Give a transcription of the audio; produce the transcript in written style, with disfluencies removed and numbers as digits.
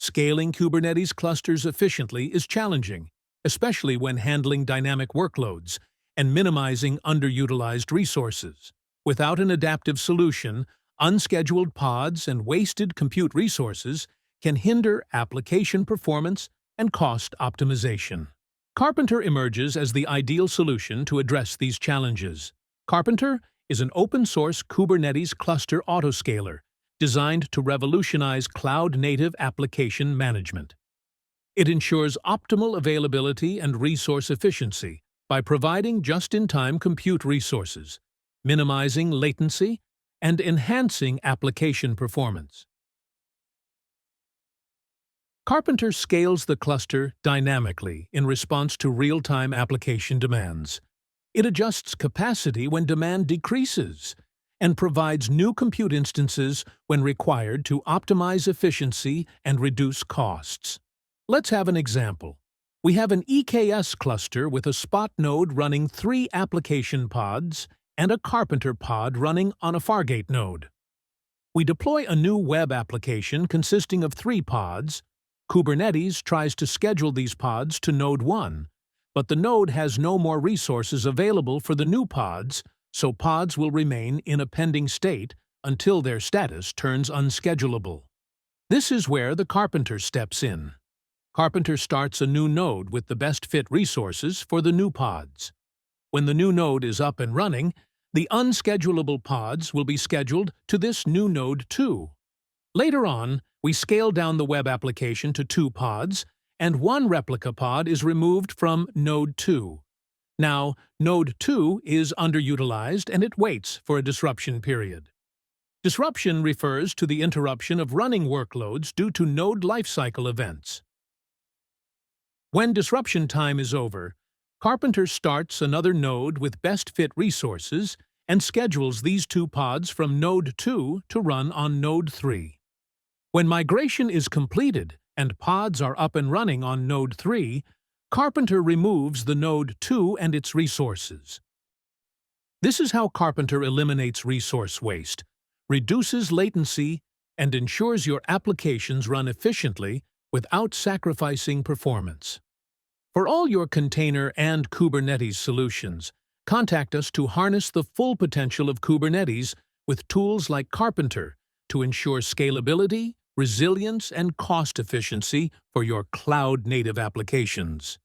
Scaling Kubernetes clusters efficiently is challenging, especially when handling dynamic workloads and minimizing underutilized resources. Without an adaptive solution, unscheduled pods and wasted compute resources can hinder application performance and cost optimization. Karpenter emerges as the ideal solution to address these challenges. Karpenter is an open-source Kubernetes cluster autoscaler designed to revolutionize cloud-native application management. It ensures optimal availability and resource efficiency by providing just-in-time compute resources, minimizing latency, and enhancing application performance. Karpenter scales the cluster dynamically in response to real-time application demands. It adjusts capacity when demand decreases and provides new compute instances when required to optimize efficiency and reduce costs. Let's have an example. We have an EKS cluster with a Spot node running 3 application pods and a Karpenter pod running on a Fargate node. We deploy a new web application consisting of 3 pods. Kubernetes tries to schedule these pods to node 1, but the node has no more resources available for the new pods, so pods will remain in a pending state until their status turns unschedulable. This is where the Karpenter steps in. Karpenter starts a new node with the best fit resources for the new pods. When the new node is up and running, the unschedulable pods will be scheduled to this new node too. Later on, we scale down the web application to 2 pods, and 1 replica pod is removed from node 2. Now, node 2 is underutilized and it waits for a disruption period. Disruption refers to the interruption of running workloads due to node lifecycle events. When disruption time is over, Karpenter starts another node with best-fit resources and schedules these 2 pods from node 2 to run on node 3. When migration is completed and pods are up and running on node 3, Karpenter removes the node 2 and its resources. This is how Karpenter eliminates resource waste, reduces latency, and ensures your applications run efficiently without sacrificing performance. For all your container and Kubernetes solutions, contact us to harness the full potential of Kubernetes with tools like Karpenter to ensure scalability, resilience, and cost efficiency for your cloud-native applications.